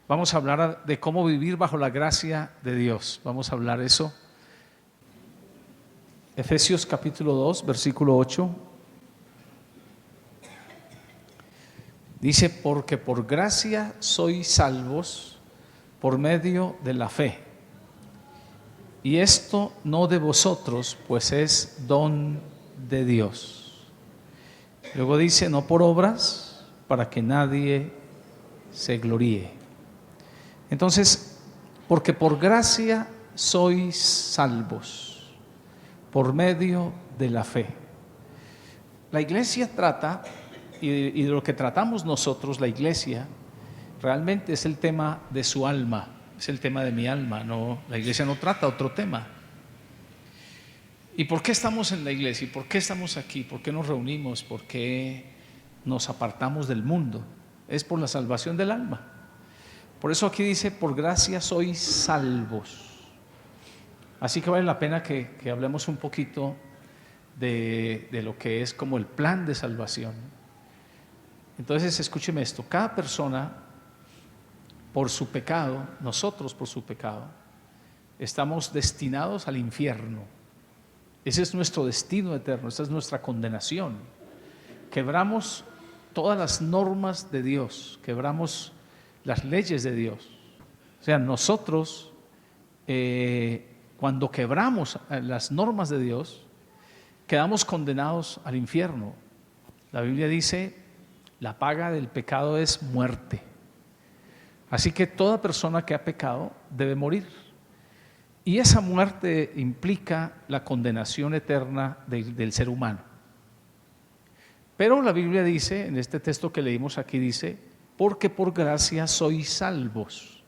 Vamos a hablar de cómo vivir bajo la gracia de Dios. Vamos a hablar eso. Efesios capítulo 2, versículo 8. Dice, porque por gracia sois salvos por medio de la fe. Y esto no de vosotros, pues es don de Dios. Luego dice, no por obras, para que nadie se gloríe. Entonces, porque por gracia sois salvos, por medio de la fe. La iglesia trata, y de lo que tratamos nosotros, la iglesia, realmente es el tema de su alma, es el tema de mi alma. No, la iglesia no trata otro tema. ¿Y por qué estamos en la iglesia? ¿Y por qué estamos aquí? ¿Por qué nos reunimos? ¿Por qué nos apartamos del mundo? Es por la salvación del alma. Por eso aquí dice, por gracia sois salvos. Así que vale la pena que hablemos un poquito de lo que es como el plan de salvación. Entonces escúcheme esto, cada persona por su pecado, nosotros por su pecado, estamos destinados al infierno. Ese es nuestro destino eterno, esa es nuestra condenación. Quebramos todas las normas de Dios, quebramos las leyes de Dios. O sea, nosotros cuando quebramos las normas de Dios, quedamos condenados al infierno. La Biblia dice, la paga del pecado es muerte. Así que toda persona que ha pecado debe morir. Y esa muerte implica la condenación eterna del ser humano. Pero la Biblia dice, en este texto que leímos aquí dice, porque por gracia sois salvos.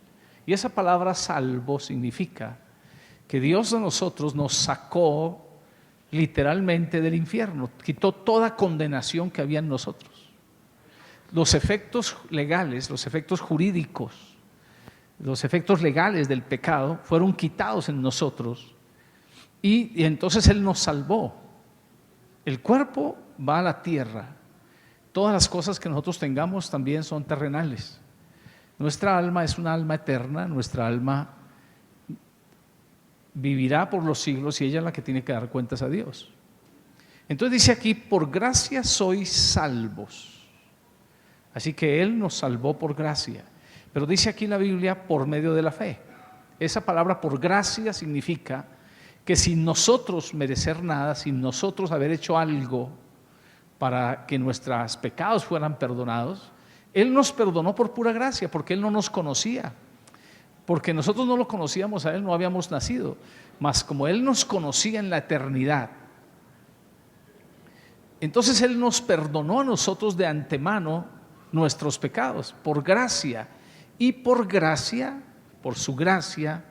Y esa palabra salvo significa que Dios de nosotros nos sacó literalmente del infierno, quitó toda condenación que había en nosotros. Los efectos legales, los efectos jurídicos, los efectos legales del pecado fueron quitados en nosotros y entonces Él nos salvó. El cuerpo va a la tierra, todas las cosas que nosotros tengamos también son terrenales. Nuestra alma es una alma eterna, nuestra alma vivirá por los siglos y ella es la que tiene que dar cuentas a Dios. Entonces dice aquí, por gracia sois salvos. Así que Él nos salvó por gracia. Pero dice aquí la Biblia, por medio de la fe. Esa palabra por gracia significa que sin nosotros merecer nada, sin nosotros haber hecho algo para que nuestros pecados fueran perdonados, Él nos perdonó por pura gracia, porque Él no nos conocía. Porque nosotros no lo conocíamos a Él, no habíamos nacido. Mas como Él nos conocía en la eternidad, entonces Él nos perdonó a nosotros de antemano nuestros pecados, por gracia. Y por gracia, por su gracia,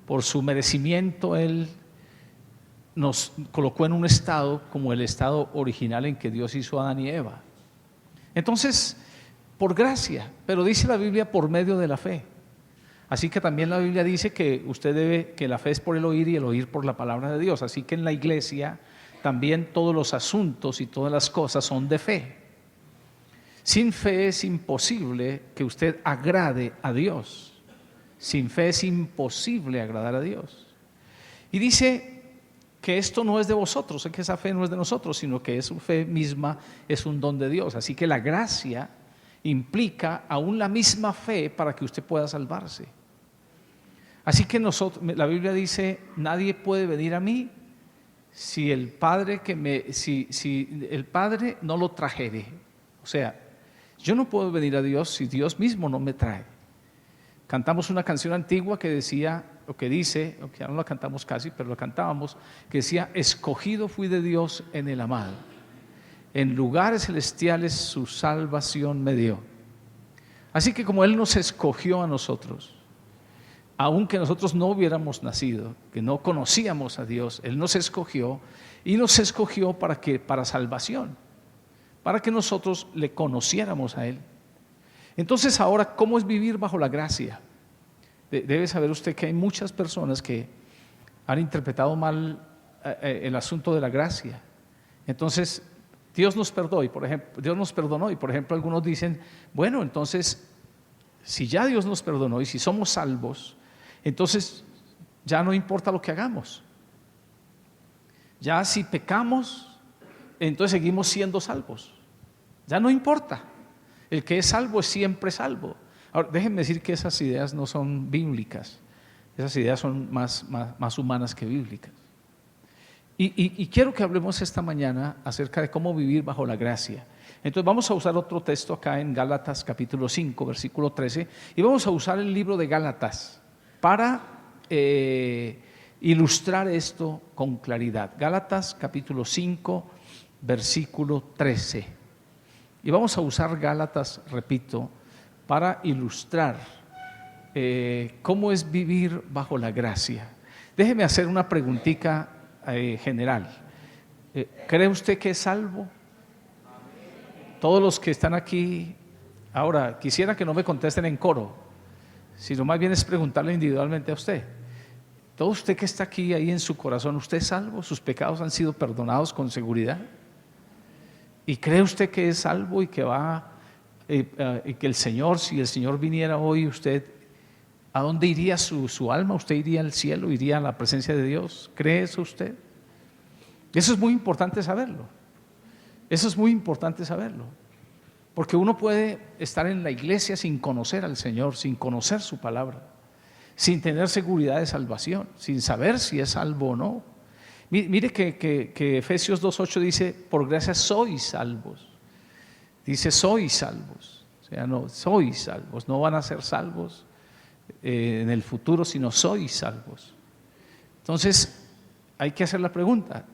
por su merecimiento, Él nos colocó en un estado como el estado original en que Dios hizo a Adán y Eva. Entonces, por gracia, pero dice la Biblia por medio de la fe. Así que también la Biblia dice que que la fe es por el oír y el oír por la palabra de Dios. Así que en la iglesia también todos los asuntos y todas las cosas son de fe. Sin fe es imposible que usted agrade a Dios. Sin fe es imposible agradar a Dios. Y dice que esto no es de vosotros, que esa fe no es de nosotros, sino que su fe misma es un don de Dios. Así que la gracia implica aún la misma fe para que usted pueda salvarse. Así que la Biblia dice, nadie puede venir a mí si el Padre si el Padre no lo trajere. O sea, yo no puedo venir a Dios si Dios mismo no me trae. Cantamos una canción antigua que decía, o que dice, o que ya no la cantamos casi, pero la cantábamos, que decía, escogido fui de Dios en el amado. En lugares celestiales su salvación me dio. Así que como Él nos escogió a nosotros, aunque nosotros no hubiéramos nacido, que no conocíamos a Dios, Él nos escogió y nos escogió para salvación, para que nosotros le conociéramos a Él. Entonces ahora, ¿cómo es vivir bajo la gracia? Debe saber usted que hay muchas personas que han interpretado mal el asunto de la gracia. Entonces, Dios nos perdonó y por ejemplo algunos dicen, bueno, entonces Si ya Dios nos perdonó y si somos salvos, entonces ya no importa lo que hagamos. Ya si pecamos, entonces seguimos siendo salvos. Ya no importa. El que es salvo es siempre salvo. Ahora, déjenme decir que esas ideas no son bíblicas. Esas ideas son más humanas que bíblicas. Y quiero que hablemos esta mañana acerca de cómo vivir bajo la gracia. Entonces vamos a usar otro texto acá en Gálatas capítulo 5, versículo 13, y vamos a usar el libro de Gálatas para ilustrar esto con claridad. Gálatas capítulo 5, versículo 13. Y vamos a usar Gálatas, repito, para ilustrar cómo es vivir bajo la gracia. Déjeme hacer una preguntita general. ¿Cree usted que es salvo? Todos los que están aquí, ahora quisiera que no me contesten en coro, sino más bien es preguntarle individualmente a usted. Todo usted que está aquí, ahí en su corazón, ¿usted es salvo? ¿Sus pecados han sido perdonados con seguridad? ¿Y cree usted que es salvo y que va, y que el Señor, si el Señor viniera hoy, usted, ¿a dónde iría su alma? ¿Usted iría al cielo? ¿Iría a la presencia de Dios? ¿Cree eso usted? Eso es muy importante saberlo. Eso es muy importante saberlo. Porque uno puede estar en la iglesia sin conocer al Señor, sin conocer su palabra, sin tener seguridad de salvación, sin saber si es salvo o no. Mire que Efesios 2:8 dice, por gracia sois salvos. Dice sois salvos. O sea, no, sois salvos. No van a ser salvos en el futuro, sino sois salvos. Entonces, hay que hacer la pregunta.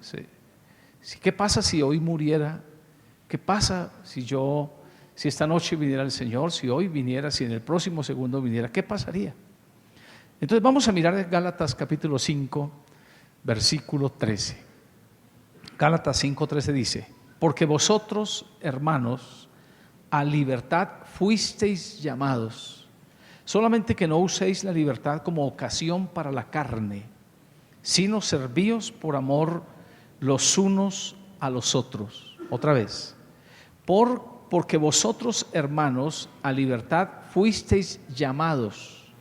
¿Qué pasa si hoy muriera? ¿Qué pasa si esta noche viniera el Señor? Si hoy viniera, si en el próximo segundo viniera, ¿qué pasaría? Entonces vamos a mirar Gálatas capítulo 5, versículo 13. Gálatas 5:13 dice, porque vosotros, hermanos, a libertad fuisteis llamados, solamente que no uséis la libertad como ocasión para la carne, sino servíos por amor los unos a los otros. Otra vez, porque vosotros, hermanos, a libertad fuisteis llamados,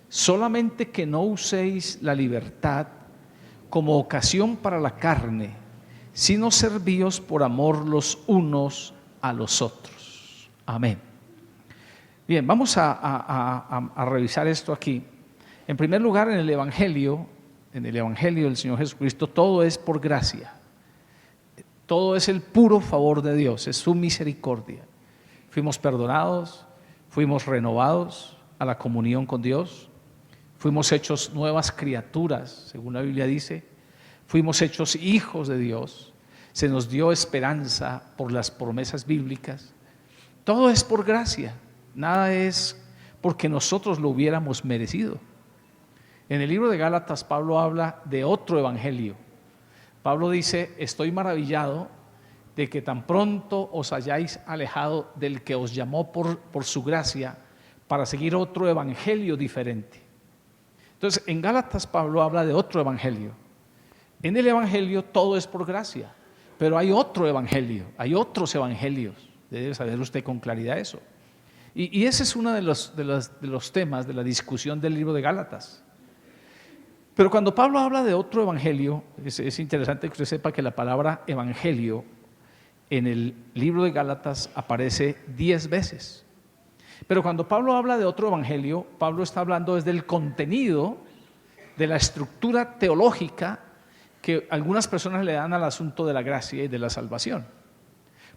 solamente que no uséis la libertad como ocasión para la carne, sino servíos por amor los unos a los otros. Amén. Bien, vamos a revisar esto aquí. En primer lugar, en el Evangelio del Señor Jesucristo, todo es por gracia. Todo es el puro favor de Dios, es su misericordia. Fuimos perdonados, fuimos renovados a la comunión con Dios, fuimos hechos nuevas criaturas, según la Biblia dice, fuimos hechos hijos de Dios, se nos dio esperanza por las promesas bíblicas. Todo es por gracia, nada es porque nosotros lo hubiéramos merecido. En el libro de Gálatas, Pablo habla de otro evangelio. Pablo dice, estoy maravillado de que tan pronto os hayáis alejado del que os llamó por su gracia para seguir otro evangelio diferente. Entonces, en Gálatas Pablo habla de otro evangelio. En el evangelio todo es por gracia, pero hay otro evangelio, hay otros evangelios. Debe saber usted con claridad eso. Y ese es uno de los temas de la discusión del libro de Gálatas. Pero cuando Pablo habla de otro evangelio, es interesante que usted sepa que la palabra evangelio en el libro de Gálatas aparece 10 veces. Pero cuando Pablo habla de otro evangelio, Pablo está hablando desde el contenido de la estructura teológica que algunas personas le dan al asunto de la gracia y de la salvación.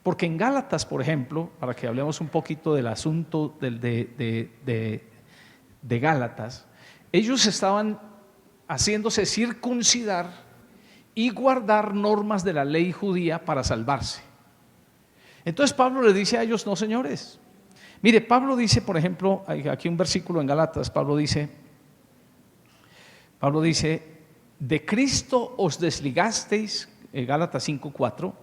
Porque en Gálatas, por ejemplo, para que hablemos un poquito del asunto de Gálatas, ellos estaban haciéndose circuncidar y guardar normas de la ley judía para salvarse. Entonces Pablo le dice a ellos, no señores. Mire, Pablo dice, por ejemplo, aquí un versículo en Gálatas, Pablo dice, de Cristo os desligasteis, Gálatas 5:4,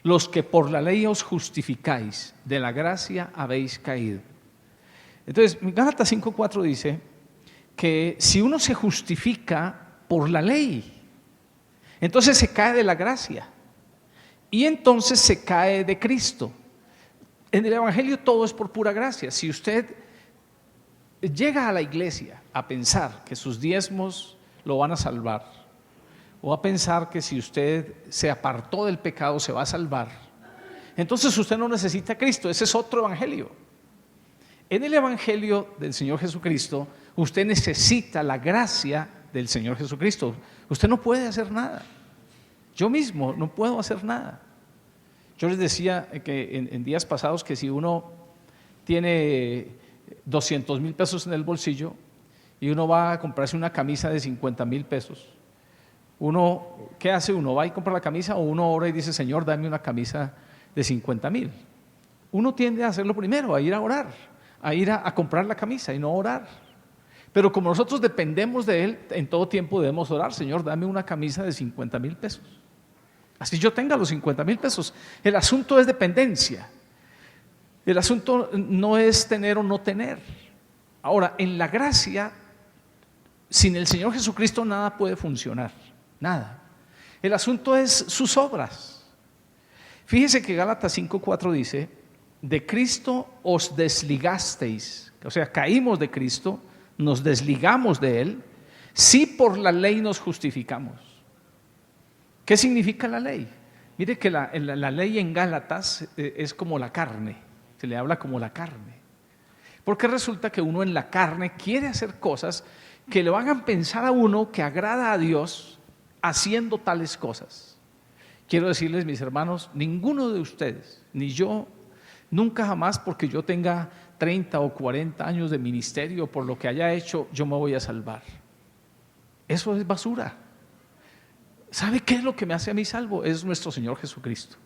los que por la ley os justificáis, de la gracia habéis caído. Entonces, Gálatas 5:4 dice que si uno se justifica por la ley, entonces se cae de la gracia y entonces se cae de Cristo. En el evangelio todo es por pura gracia. Si usted llega a la iglesia a pensar que sus diezmos lo van a salvar, o a pensar que si usted se apartó del pecado se va a salvar, entonces usted no necesita a Cristo. Ese es otro evangelio. En el evangelio del Señor Jesucristo, usted necesita la gracia del Señor Jesucristo. Usted no puede hacer nada. Yo mismo no puedo hacer nada. Yo les decía que en días pasados que si uno tiene 200,000 pesos en el bolsillo y uno va a comprarse una camisa de 50,000 pesos, ¿qué hace uno? ¿Va y compra la camisa o uno ora y dice, Señor, dame una camisa de 50,000? Uno tiende a hacerlo primero, a ir a orar, a ir a comprar la camisa y no orar. Pero como nosotros dependemos de Él, en todo tiempo debemos orar, Señor, dame una camisa de 50,000 pesos. Así yo tenga los 50,000 pesos. El asunto es dependencia. El asunto no es tener o no tener. Ahora, en la gracia, sin el Señor Jesucristo nada puede funcionar, nada. El asunto es sus obras. Fíjese que Gálatas 5:4 dice, de Cristo os desligasteis, o sea, caímos de Cristo, nos desligamos de Él, si por la ley nos justificamos. ¿Qué significa la ley? Mire que la ley en Gálatas es como la carne, se le habla como la carne. Porque resulta que uno en la carne quiere hacer cosas que le hagan pensar a uno que agrada a Dios haciendo tales cosas. Quiero decirles, mis hermanos, ninguno de ustedes, ni yo, nunca jamás porque yo tenga 30 o 40 años de ministerio, por lo que haya hecho, yo me voy a salvar. Eso es basura. ¿Sabe qué es lo que me hace a mí salvo? Es nuestro Señor Jesucristo.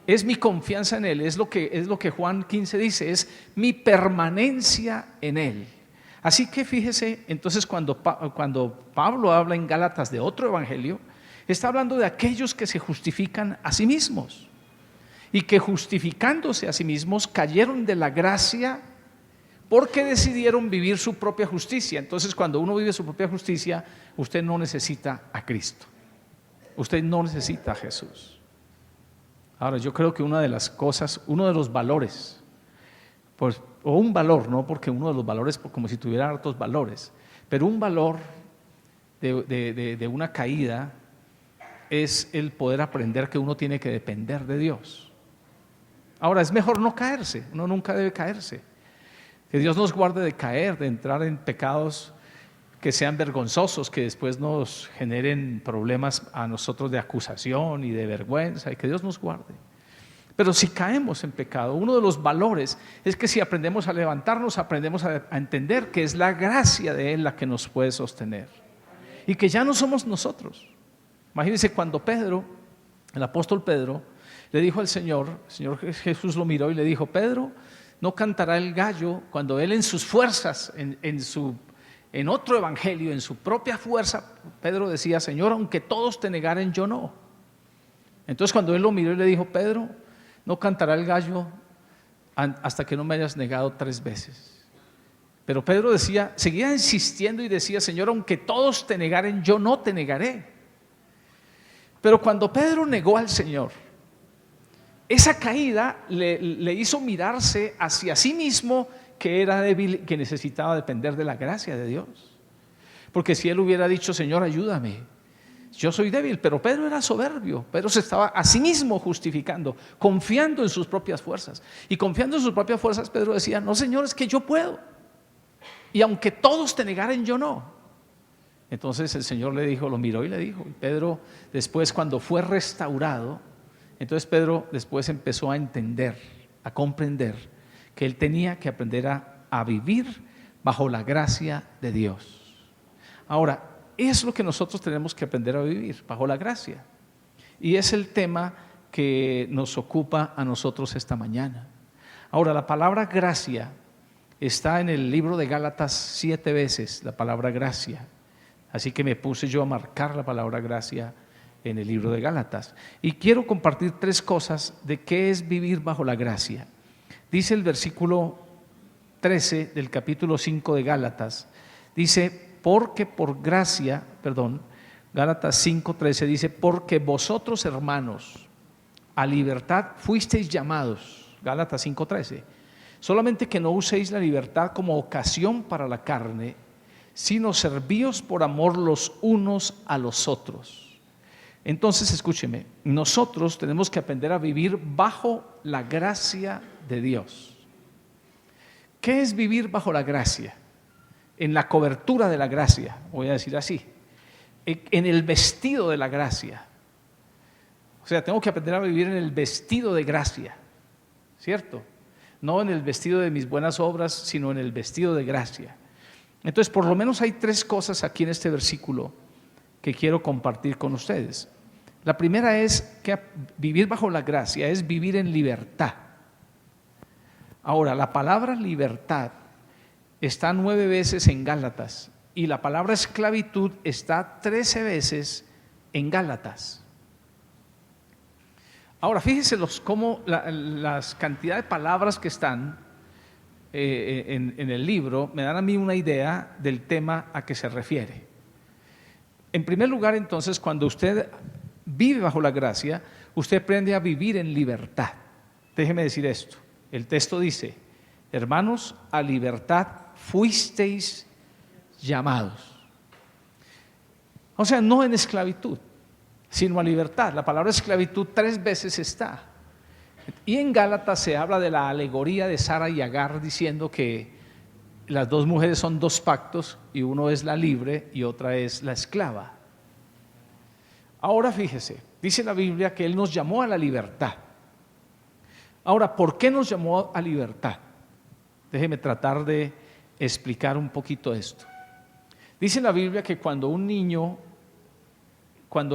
Es mi confianza en Él, es lo que Juan 15 dice, es mi permanencia en Él. Así que fíjese, entonces cuando Pablo habla en Gálatas de otro evangelio, está hablando de aquellos que se justifican a sí mismos y que justificándose a sí mismos cayeron de la gracia porque decidieron vivir su propia justicia. Entonces cuando uno vive su propia justicia, usted no necesita a Cristo, usted no necesita a Jesús. Ahora yo creo que una de las cosas, uno de los valores, pues, o un valor, no porque uno de los valores como si tuviera hartos valores, pero un valor de una caída es el poder aprender que uno tiene que depender de Dios. Ahora es mejor no caerse, uno nunca debe caerse. Que Dios nos guarde de caer, de entrar en pecados que sean vergonzosos, que después nos generen problemas a nosotros de acusación y de vergüenza, y que Dios nos guarde. Pero si caemos en pecado, uno de los valores es que si aprendemos a levantarnos, aprendemos a entender que es la gracia de Él la que nos puede sostener y que ya no somos nosotros. Imagínense cuando Pedro, el apóstol Pedro, le dijo al Señor Jesús lo miró y le dijo, Pedro, no cantará el gallo cuando él en sus fuerzas, en otro evangelio, en su propia fuerza, Pedro decía, Señor, aunque todos te negaren, yo no. Entonces cuando él lo miró y le dijo, Pedro, no cantará el gallo hasta que no me hayas negado 3 veces. Pero Pedro seguía insistiendo y decía, Señor, aunque todos te negaren, yo no te negaré. Pero cuando Pedro negó al Señor, esa caída le hizo mirarse hacia sí mismo, que era débil, que necesitaba depender de la gracia de Dios. Porque si él hubiera dicho, Señor, ayúdame, yo soy débil, pero Pedro era soberbio. Pedro se estaba a sí mismo justificando, confiando en sus propias fuerzas. Y confiando en sus propias fuerzas, Pedro decía, no, Señor, es que yo puedo. Y aunque todos te negaren, yo no. Entonces el Señor le dijo, lo miró y le dijo. Y Pedro después, cuando fue restaurado, entonces Pedro después empezó a entender, a comprender que él tenía que aprender a vivir bajo la gracia de Dios. Ahora, es lo que nosotros tenemos que aprender a vivir, bajo la gracia. Y es el tema que nos ocupa a nosotros esta mañana. Ahora, la palabra gracia está en el libro de Gálatas 7 veces, la palabra gracia. Así que me puse yo a marcar la palabra gracia en el libro de Gálatas. Y quiero compartir 3 cosas de qué es vivir bajo la gracia. Dice el versículo 13 del capítulo 5 de Gálatas, dice, porque por gracia, Gálatas 5:13 dice, porque vosotros, hermanos, a libertad fuisteis llamados, Gálatas 5:13, Solamente que no uséis la libertad como ocasión para la carne, sino servíos por amor los unos a los otros. Entonces, escúcheme, nosotros tenemos que aprender a vivir bajo la gracia de Dios. ¿Qué es vivir bajo la gracia? En la cobertura de la gracia, voy a decir así, en el vestido de la gracia. O sea, tengo que aprender a vivir en el vestido de gracia, ¿cierto? No en el vestido de mis buenas obras, sino en el vestido de gracia. Entonces, por lo menos hay 3 cosas aquí en este versículo que quiero compartir con ustedes. La primera es que vivir bajo la gracia es vivir en libertad. Ahora, la palabra libertad está 9 veces en Gálatas y la palabra esclavitud está 13 veces en Gálatas. Ahora, fíjense cómo las cantidades de palabras que están en el libro me dan a mí una idea del tema a que se refiere. En primer lugar, entonces, cuando usted vive bajo la gracia, usted aprende a vivir en libertad. Déjeme decir esto. El texto dice: hermanos, a libertad fuisteis llamados. O sea, no en esclavitud, sino a libertad. La palabra esclavitud 3 veces está. Y en Gálatas se habla de la alegoría de Sara y Agar, diciendo que las 2 mujeres son 2 pactos y uno es la libre y otra es la esclava. Ahora fíjese, dice la Biblia que Él nos llamó a la libertad. Ahora, ¿por qué nos llamó a libertad? Déjeme tratar de explicar un poquito esto. Dice la Biblia que cuando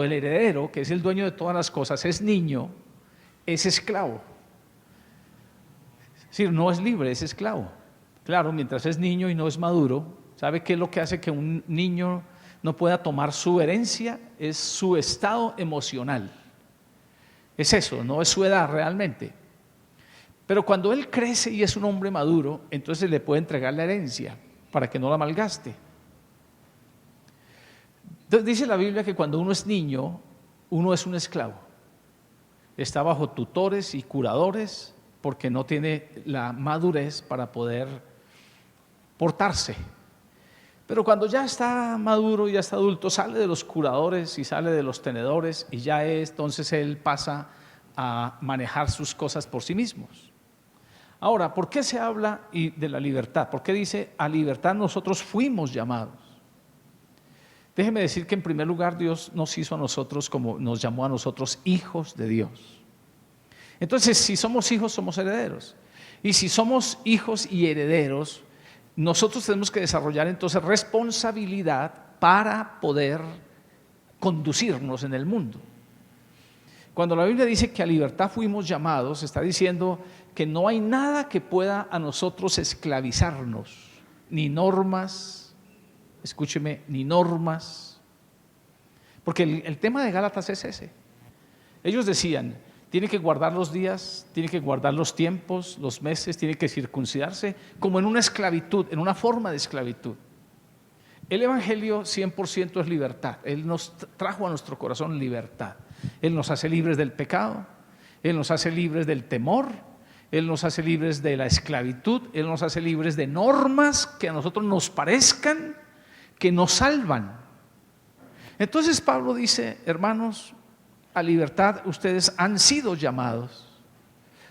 el heredero, que es el dueño de todas las cosas, es niño, es esclavo. Es decir, no es libre, es esclavo. Claro, mientras es niño y no es maduro, ¿sabe qué es lo que hace que un niño no pueda tomar su herencia? Es su estado emocional. Es eso, no es su edad realmente. Pero cuando él crece y es un hombre maduro, entonces le puede entregar la herencia para que no la malgaste. Entonces dice la Biblia que cuando uno es niño, uno es un esclavo. Está bajo tutores y curadores porque no tiene la madurez para poder portarse. Pero cuando ya está maduro y ya está adulto, sale de los curadores y sale de los tenedores y ya entonces él pasa a manejar sus cosas por sí mismos. Ahora, ¿por qué se habla de la libertad? ¿Por qué dice a libertad nosotros fuimos llamados? Déjeme decir que en primer lugar Dios nos hizo a nosotros, como nos llamó a nosotros, hijos de Dios. Entonces, si somos hijos, somos herederos. Y si somos hijos y herederos, nosotros tenemos que desarrollar entonces responsabilidad para poder conducirnos en el mundo. Cuando la Biblia dice que a libertad fuimos llamados, está diciendo que no hay nada que pueda a nosotros esclavizarnos, ni normas, escúcheme, ni normas, porque el tema de Gálatas es ese. Ellos decían, tiene que guardar los días, tiene que guardar los tiempos, los meses, tiene que circuncidarse, como en una esclavitud, en una forma de esclavitud. El Evangelio 100% es libertad. Él nos trajo a nuestro corazón libertad. Él nos hace libres del pecado, Él nos hace libres del temor, Él nos hace libres de la esclavitud, Él nos hace libres de normas que a nosotros nos parezcan que nos salvan. Entonces Pablo dice, hermanos, a libertad ustedes han sido llamados.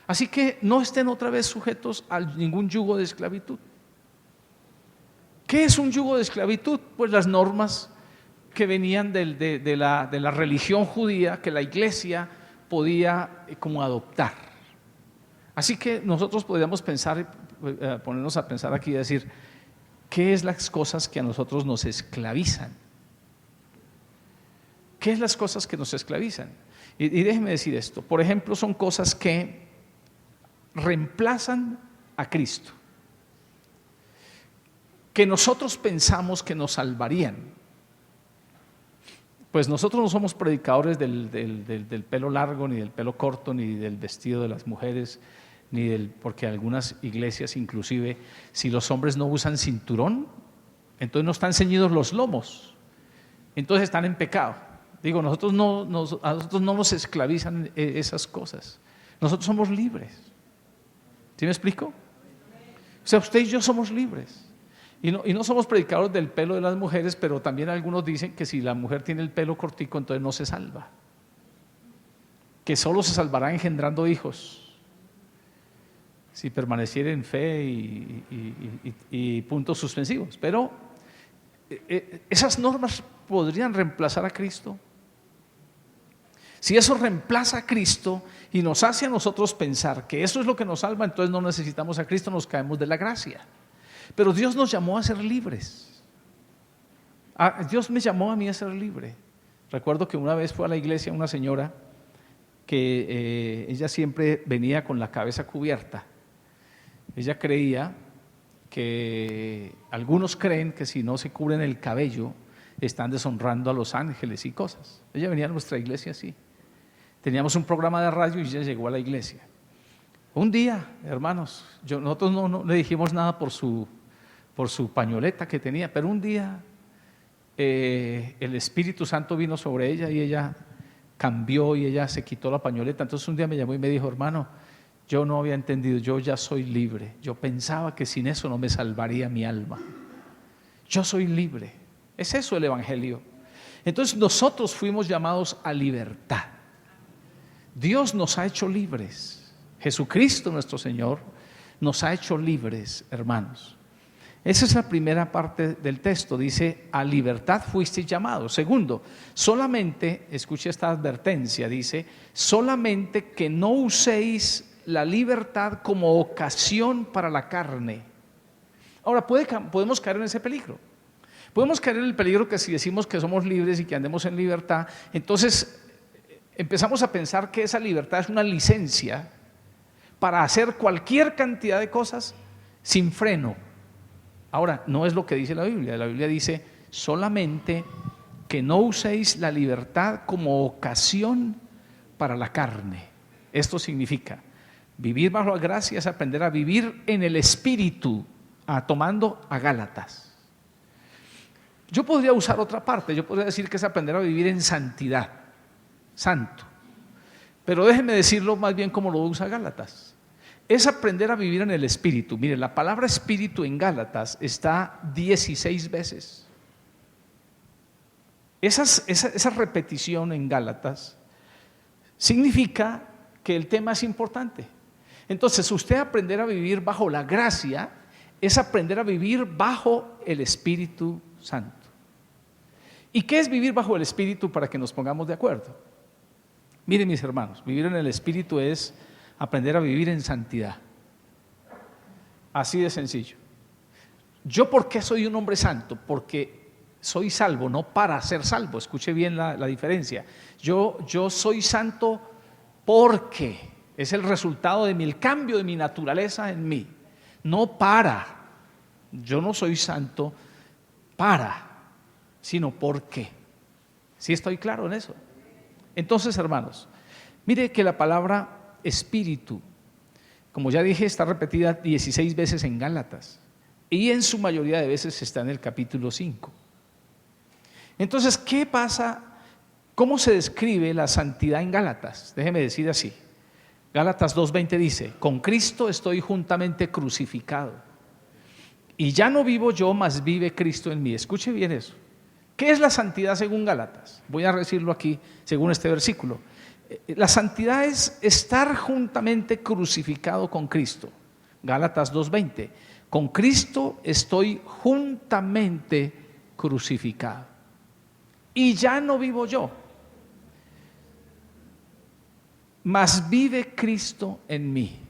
Así que no estén otra vez sujetos a ningún yugo de esclavitud. ¿Qué es un yugo de esclavitud? Pues las normas que venían de la religión judía que la iglesia podía como adoptar. Así que nosotros podríamos pensar, ponernos a pensar aquí y decir, ¿qué es las cosas que a nosotros nos esclavizan? ¿Qué es las cosas que nos esclavizan? Y déjeme decir esto, por ejemplo, son cosas que reemplazan a Cristo, que nosotros pensamos que nos salvarían. Pues nosotros no somos predicadores del pelo largo, ni del pelo corto, ni del vestido de las mujeres, porque algunas iglesias inclusive, si los hombres no usan cinturón, entonces no están ceñidos los lomos, entonces están en pecado. Digo, a nosotros no nos esclavizan esas cosas, nosotros somos libres. ¿Sí me explico? O sea, usted y yo somos libres. Y no somos predicadores del pelo de las mujeres, pero también algunos dicen que si la mujer tiene el pelo cortico, entonces no se salva. Que solo se salvará engendrando hijos. Si permaneciera en fe y puntos suspensivos. Pero esas normas podrían reemplazar a Cristo. Si eso reemplaza a Cristo y nos hace a nosotros pensar que eso es lo que nos salva, entonces no necesitamos a Cristo, nos caemos de la gracia. Pero Dios nos llamó a ser libres. Dios me llamó a mí a ser libre. Recuerdo que una vez fue a la iglesia una señora que ella siempre venía con la cabeza cubierta. Ella creía que algunos creen que si no se cubren el cabello están deshonrando a los ángeles y cosas. Ella venía a nuestra iglesia así. Teníamos un programa de radio y ella llegó a la iglesia. Un día, hermanos, nosotros no le dijimos nada por su pañoleta que tenía, pero un día el Espíritu Santo vino sobre ella y ella cambió y ella se quitó la pañoleta. Entonces un día me llamó y me dijo: hermano, yo no había entendido, yo ya soy libre. Yo pensaba que sin eso no me salvaría mi alma. Yo soy libre. Es eso el evangelio. Entonces nosotros fuimos llamados a libertad. Dios nos ha hecho libres. Jesucristo nuestro Señor nos ha hecho libres, hermanos. Esa es la primera parte del texto. Dice: a libertad fuisteis llamados. Segundo, solamente, escuche esta advertencia, dice: solamente que no uséis la libertad como ocasión para la carne. Ahora, podemos caer en ese peligro. Podemos caer en el peligro que si decimos que somos libres y que andemos en libertad, entonces empezamos a pensar que esa libertad es una licencia para hacer cualquier cantidad de cosas sin freno. Ahora, no es lo que dice la Biblia. La Biblia dice: solamente que no uséis la libertad como ocasión para la carne. Esto significa: vivir bajo la gracia es aprender a vivir en el Espíritu, tomando a Gálatas. Yo podría usar otra parte, yo podría decir que es aprender a vivir en santidad, santo. Pero déjenme decirlo más bien como lo usa Gálatas. Es aprender a vivir en el Espíritu. Miren, la palabra Espíritu en Gálatas está 16 veces. Esa repetición en Gálatas significa que el tema es importante. Entonces, usted aprender a vivir bajo la gracia es aprender a vivir bajo el Espíritu Santo. ¿Y qué es vivir bajo el Espíritu, para que nos pongamos de acuerdo? Miren, mis hermanos, vivir en el Espíritu es aprender a vivir en santidad. Así de sencillo. ¿Yo por qué soy un hombre santo? Porque soy salvo, no para ser salvo. Escuche bien la diferencia. Yo soy santo porque es el resultado el cambio de mi naturaleza en mí. No para. Yo no soy santo para, sino porque. ¿Sí estoy claro en eso? Entonces, hermanos, mire que la palabra Espíritu, como ya dije, está repetida 16 veces en Gálatas y en su mayoría de veces está en el capítulo 5. Entonces, ¿qué pasa? ¿Cómo se describe la santidad en Gálatas? Déjeme decir así. Gálatas 2:20 dice: con Cristo estoy juntamente crucificado y ya no vivo yo, mas vive Cristo en mí. Escuche bien eso. ¿Qué es la santidad según Gálatas? Voy a decirlo aquí según este versículo. La santidad es estar juntamente crucificado con Cristo. Gálatas 2:20. Con Cristo estoy juntamente crucificado y ya no vivo yo, mas vive Cristo en mí.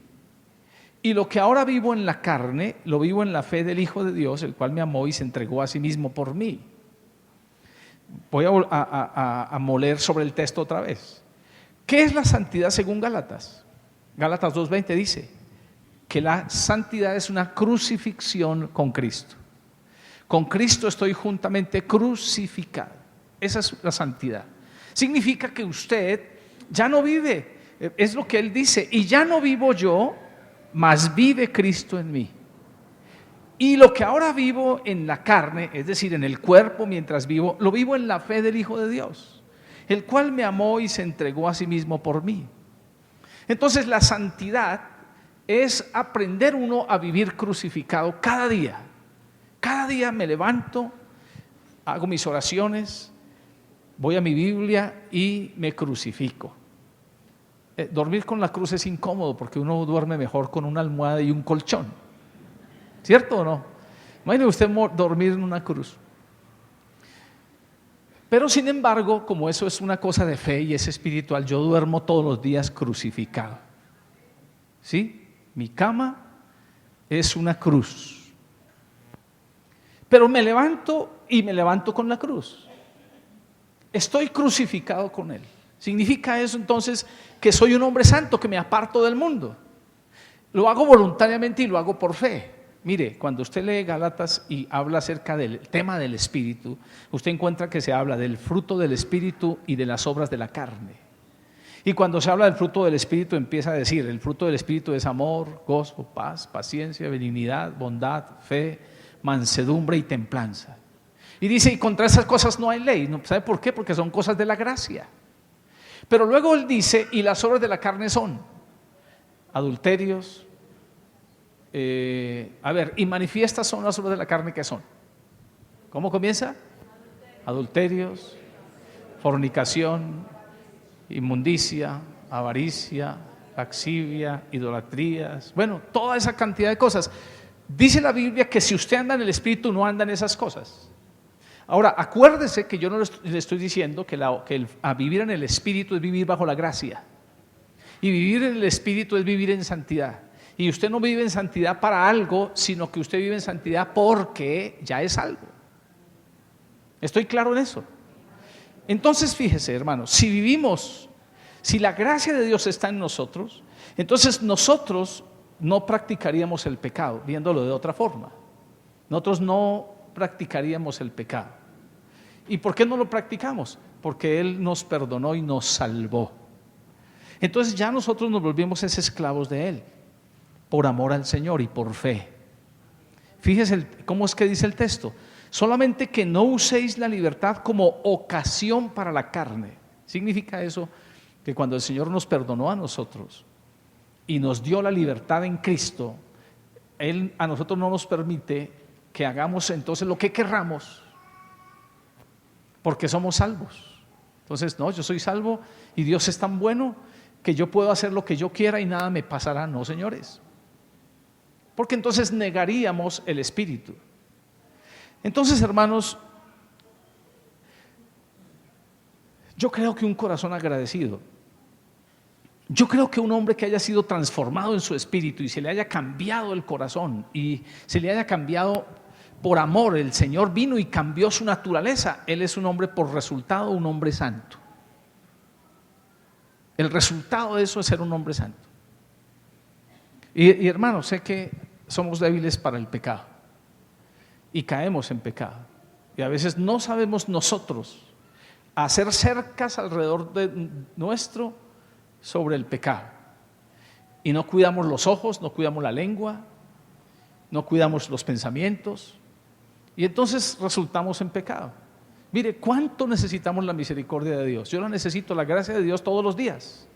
Y lo que ahora vivo en la carne, lo vivo en la fe del Hijo de Dios, el cual me amó y se entregó a sí mismo por mí. Voy a moler sobre el texto otra vez. ¿Qué es la santidad según Gálatas? Gálatas 2:20 dice que la santidad es una crucifixión con Cristo. Con Cristo estoy juntamente crucificado. Esa es la santidad. Significa que usted ya no vive, es lo que él dice, y ya no vivo yo, mas vive Cristo en mí. Y lo que ahora vivo en la carne, es decir, en el cuerpo mientras vivo, lo vivo en la fe del Hijo de Dios, el cual me amó y se entregó a sí mismo por mí. Entonces la santidad es aprender uno a vivir crucificado cada día. Cada día me levanto, hago mis oraciones, voy a mi Biblia y me crucifico. Dormir con la cruz es incómodo porque uno duerme mejor con una almohada y un colchón, ¿cierto o no? Imagine usted dormir en una cruz. Pero sin embargo, como eso es una cosa de fe y es espiritual, yo duermo todos los días crucificado. ¿Sí? Mi cama es una cruz. Pero me levanto y me levanto con la cruz. Estoy crucificado con Él. Significa eso entonces que soy un hombre santo, que me aparto del mundo. Lo hago voluntariamente y lo hago por fe. Mire, cuando usted lee Gálatas y habla acerca del tema del Espíritu, usted encuentra que se habla del fruto del Espíritu y de las obras de la carne. Y cuando se habla del fruto del Espíritu empieza a decir, el fruto del Espíritu es amor, gozo, paz, paciencia, benignidad, bondad, fe, mansedumbre y templanza. Y dice, y contra esas cosas no hay ley. ¿Sabe por qué? Porque son cosas de la gracia. Pero luego él dice, y las obras de la carne son adulterios. Y manifiestas son las obras de la carne, que son. ¿Cómo comienza? Adulterios, fornicación, inmundicia, avaricia, laxivia, idolatrías, bueno, toda esa cantidad de cosas. Dice la Biblia que si usted anda en el Espíritu no anda en esas cosas. Ahora, acuérdese que yo no le estoy diciendo que a vivir en el Espíritu es vivir bajo la gracia. Y vivir en el Espíritu es vivir en santidad. Y usted no vive en santidad para algo, sino que usted vive en santidad porque ya es algo. ¿Estoy claro en eso? Entonces fíjese, hermanos, si la gracia de Dios está en nosotros, entonces nosotros no practicaríamos el pecado, viéndolo de otra forma. Nosotros no practicaríamos el pecado. ¿Y por qué no lo practicamos? Porque Él nos perdonó y nos salvó. Entonces ya nosotros nos volvimos esclavos de Él, por amor al Señor y por fe. Fíjese cómo es que dice el texto. Solamente que no uséis la libertad como ocasión para la carne. Significa eso que cuando el Señor nos perdonó a nosotros y nos dio la libertad en Cristo, Él a nosotros no nos permite que hagamos entonces lo que querramos, porque somos salvos. Entonces, no, yo soy salvo y Dios es tan bueno que yo puedo hacer lo que yo quiera y nada me pasará. No, señores, porque entonces negaríamos el Espíritu. Entonces, hermanos, yo creo que un corazón agradecido, yo creo que un hombre que haya sido transformado en su espíritu y se le haya cambiado el corazón y se le haya cambiado por amor, el Señor vino y cambió su naturaleza. Él es un hombre por resultado, un hombre santo. El resultado de eso es ser un hombre santo. Y hermanos, sé que somos débiles para el pecado y caemos en pecado, y a veces no sabemos nosotros hacer cercas alrededor de nuestro sobre el pecado, y no cuidamos los ojos, no cuidamos la lengua, no cuidamos los pensamientos, y entonces resultamos en pecado. Mire, ¿cuánto necesitamos la misericordia de Dios? Yo la necesito, la gracia de Dios, todos los días,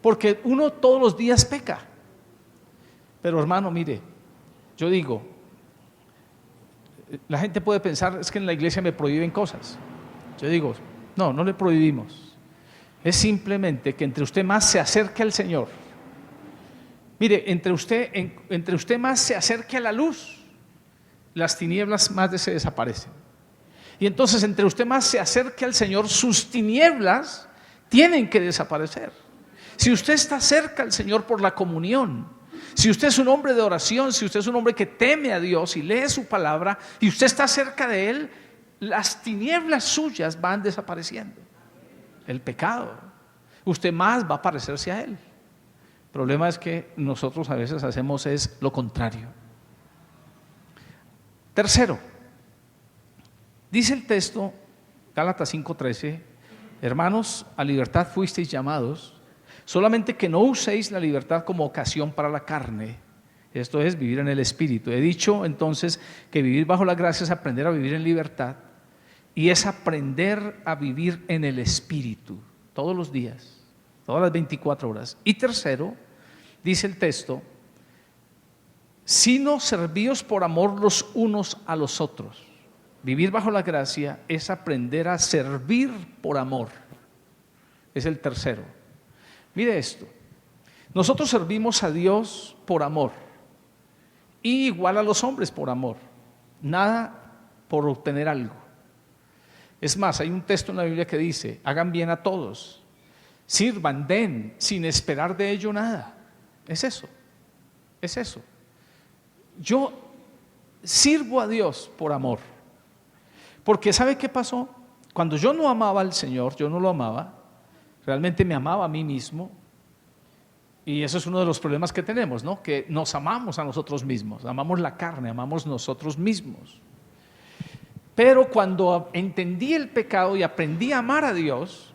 porque uno todos los días peca. Pero hermano, mire, yo digo, la gente puede pensar, es que en la iglesia me prohíben cosas. Yo digo, no le prohibimos. Es simplemente que entre usted más se acerque al Señor, mire, entre usted más se acerque a la luz, las tinieblas más se desaparecen. Y entonces entre usted más se acerque al Señor, sus tinieblas tienen que desaparecer. Si usted está cerca al Señor por la comunión, si usted es un hombre de oración, si usted es un hombre que teme a Dios y lee su palabra y usted está cerca de Él, las tinieblas suyas van desapareciendo. El pecado, usted más va a parecerse a Él. El problema es que nosotros a veces hacemos es lo contrario. Tercero, dice el texto, Gálatas 5:13, hermanos, a libertad fuisteis llamados, solamente que no uséis la libertad como ocasión para la carne, esto es vivir en el Espíritu. He dicho entonces que vivir bajo la gracia es aprender a vivir en libertad, y es aprender a vivir en el Espíritu todos los días, todas las 24 horas. Y tercero, dice el texto, sino servíos por amor los unos a los otros. Vivir bajo la gracia es aprender a servir por amor. Es el tercero. Mire esto. Nosotros servimos a Dios por amor y igual a los hombres por amor. Nada por obtener algo. Es más, hay un texto en la Biblia que dice: hagan bien a todos, sirvan, den, sin esperar de ello nada. Es eso, es eso. Yo sirvo a Dios por amor. Porque ¿sabe qué pasó? Cuando yo no amaba al Señor, yo no lo amaba, realmente me amaba a mí mismo. Y eso es uno de los problemas que tenemos, ¿no? Que nos amamos a nosotros mismos, amamos la carne, amamos nosotros mismos. Pero cuando entendí el pecado y aprendí a amar a Dios,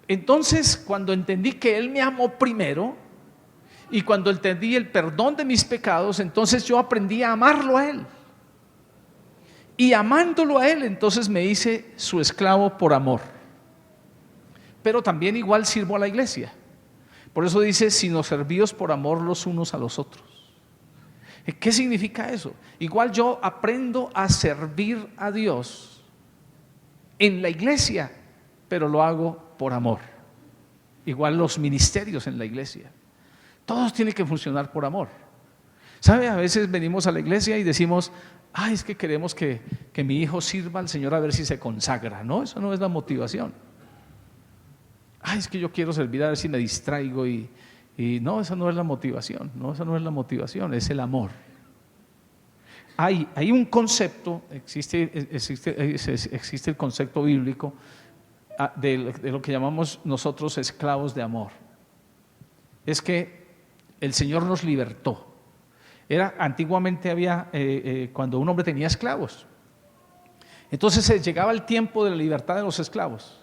entonces cuando entendí que Él me amó primero y cuando entendí el perdón de mis pecados, entonces yo aprendí a amarlo a Él. Y amándolo a Él, entonces me hice su esclavo por amor. Pero también igual sirvo a la iglesia. Por eso dice: sino servíos por amor los unos a los otros. ¿Qué significa eso? Igual yo aprendo a servir a Dios en la iglesia, pero lo hago por amor. Igual los ministerios en la iglesia. Todos tienen que funcionar por amor. ¿Sabe? A veces venimos a la iglesia y decimos: ay, es que queremos que mi hijo sirva al Señor a ver si se consagra. No, eso no es la motivación. Ay, es que yo quiero servir a ver si me distraigo y no, esa no es la motivación. No, esa no es la motivación, es el amor. Hay un concepto, existe el concepto bíblico de lo que llamamos nosotros esclavos de amor. Es que el Señor nos libertó. Antiguamente había, cuando un hombre tenía esclavos, entonces llegaba el tiempo de la libertad de los esclavos.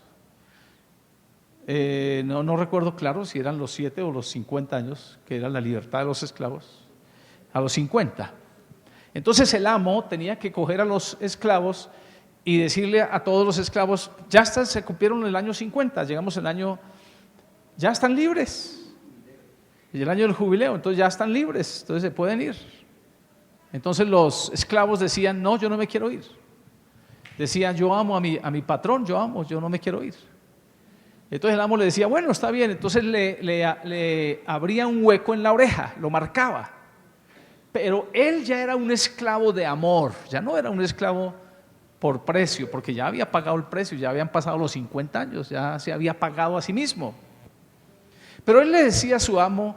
No recuerdo claro si eran los 7 o los 50 años, que era la libertad de los esclavos. A los 50. Entonces el amo tenía que coger a los esclavos y decirle a todos los esclavos: ya se cumplieron el año 50, llegamos el año, ya están libres. Y el año del jubileo, entonces ya están libres, entonces se pueden ir. Entonces los esclavos decían: no, yo no me quiero ir. Decían: yo amo a mi patrón, yo no me quiero ir. Entonces el amo le decía: bueno, está bien. Entonces le abría un hueco en la oreja, lo marcaba. Pero él ya era un esclavo de amor, ya no era un esclavo por precio, porque ya había pagado el precio, ya habían pasado los 50 años, ya se había pagado a sí mismo. Pero él le decía a su amo: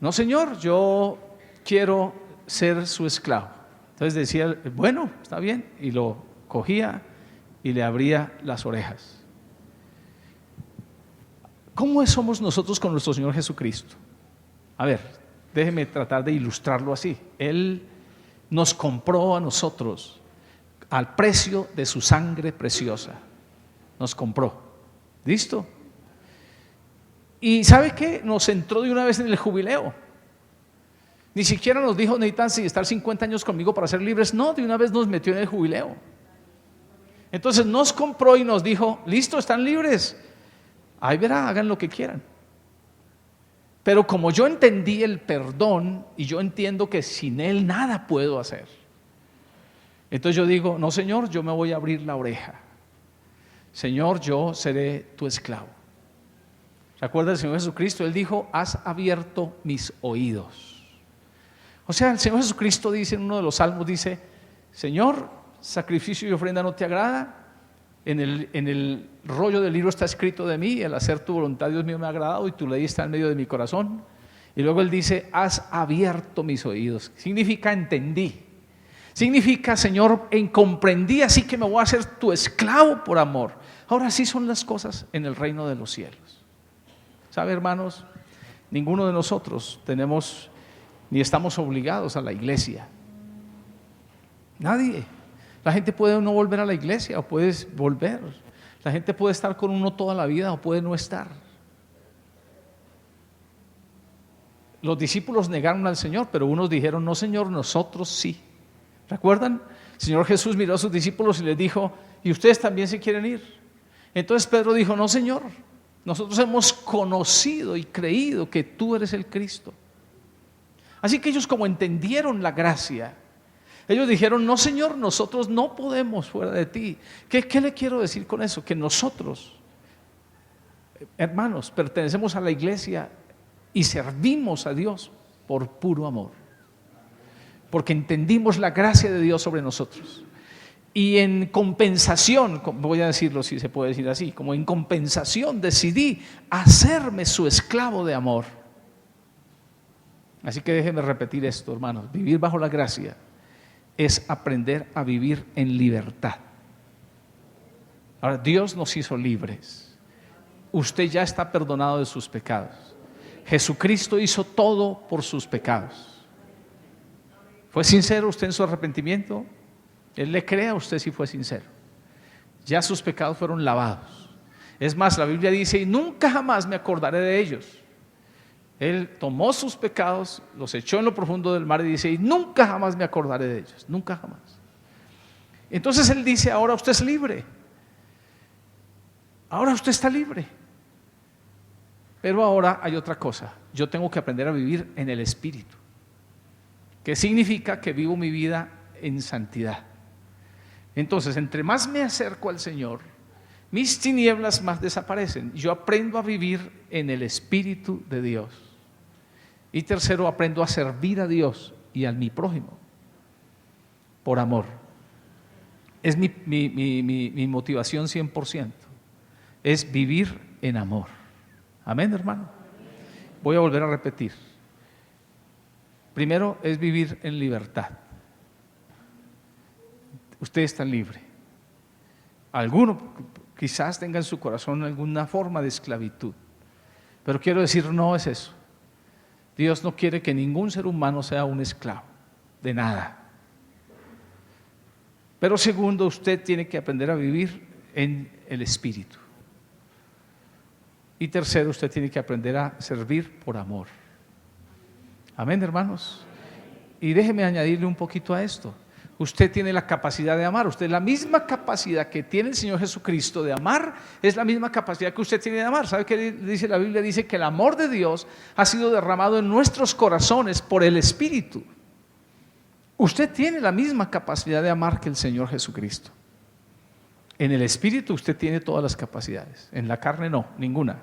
no, señor, yo quiero ser su esclavo. Entonces decía: bueno, está bien, y lo cogía y le abría las orejas. ¿Cómo somos nosotros con nuestro Señor Jesucristo? A ver, déjeme tratar de ilustrarlo así. Él nos compró a nosotros al precio de su sangre preciosa. Nos compró. ¿Listo? Y ¿sabe qué? Nos entró de una vez en el jubileo. Ni siquiera nos dijo: necesitan estar 50 años conmigo para ser libres. No, de una vez nos metió en el jubileo. Entonces nos compró y nos dijo: listo, están libres. Ahí verá, hagan lo que quieran. Pero como yo entendí el perdón y yo entiendo que sin Él nada puedo hacer, entonces yo digo: no, Señor, yo me voy a abrir la oreja. Señor, yo seré tu esclavo. ¿Se acuerda del Señor Jesucristo? Él dijo: has abierto mis oídos. O sea, el Señor Jesucristo dice en uno de los salmos, dice: Señor, sacrificio y ofrenda no te agrada. En el rollo del libro está escrito de mí: el hacer tu voluntad, Dios mío, me ha agradado, y tu ley está en medio de mi corazón. Y luego Él dice: has abierto mis oídos. Significa entendí. Significa: Señor, comprendí, así que me voy a hacer tu esclavo por amor. Ahora sí son las cosas en el reino de los cielos. ¿Sabe, hermanos? Ninguno de nosotros tenemos ni estamos obligados a la iglesia. Nadie. La gente puede no volver a la iglesia o puede volver. La gente puede estar con uno toda la vida o puede no estar. Los discípulos negaron al Señor, pero unos dijeron: no, Señor, nosotros sí. ¿Recuerdan? El Señor Jesús miró a sus discípulos y les dijo: ¿y ustedes también se quieren ir? Entonces Pedro dijo: no, Señor, nosotros hemos conocido y creído que tú eres el Cristo. Así que ellos, como entendieron la gracia, ellos dijeron: no, Señor, nosotros no podemos fuera de ti. ¿Qué le quiero decir con eso? Que nosotros, hermanos, pertenecemos a la iglesia y servimos a Dios por puro amor, porque entendimos la gracia de Dios sobre nosotros. Y en compensación, voy a decirlo si se puede decir así, como en compensación decidí hacerme su esclavo de amor. Así que déjenme repetir esto, hermanos: vivir bajo la gracia es aprender a vivir en libertad. Ahora, Dios nos hizo libres. Usted ya está perdonado de sus pecados. Jesucristo hizo todo por sus pecados. ¿Fue sincero usted en su arrepentimiento? Él le cree a usted si fue sincero. Ya sus pecados fueron lavados. Es más, la Biblia dice: y nunca jamás me acordaré de ellos. Él tomó sus pecados, los echó en lo profundo del mar y dice: y nunca jamás me acordaré de ellos, nunca jamás. Entonces Él dice: ahora usted es libre. Ahora usted está libre. Pero ahora hay otra cosa: yo tengo que aprender a vivir en el Espíritu. ¿Qué significa? Que vivo mi vida en santidad. Entonces, entre más me acerco al Señor, mis tinieblas más desaparecen. Yo aprendo a vivir en el Espíritu de Dios. Y tercero, aprendo a servir a Dios y a mi prójimo por amor. Es mi motivación 100%. Es vivir en amor. Amén, hermano. Voy a volver a repetir. Primero es vivir en libertad. Usted está libre. Alguno quizás tenga en su corazón alguna forma de esclavitud, pero quiero decir, no es eso. Dios no quiere que ningún ser humano sea un esclavo de nada. Pero segundo, usted tiene que aprender a vivir en el Espíritu. Y tercero, usted tiene que aprender a servir por amor. Amén, hermanos. Y déjeme añadirle un poquito a esto. Usted tiene la capacidad de amar. Usted, la misma capacidad que tiene el Señor Jesucristo de amar, es la misma capacidad que usted tiene de amar. ¿Sabe qué dice la Biblia? Dice que el amor de Dios ha sido derramado en nuestros corazones por el Espíritu. Usted tiene la misma capacidad de amar que el Señor Jesucristo. En el Espíritu usted tiene todas las capacidades. En la carne no, ninguna.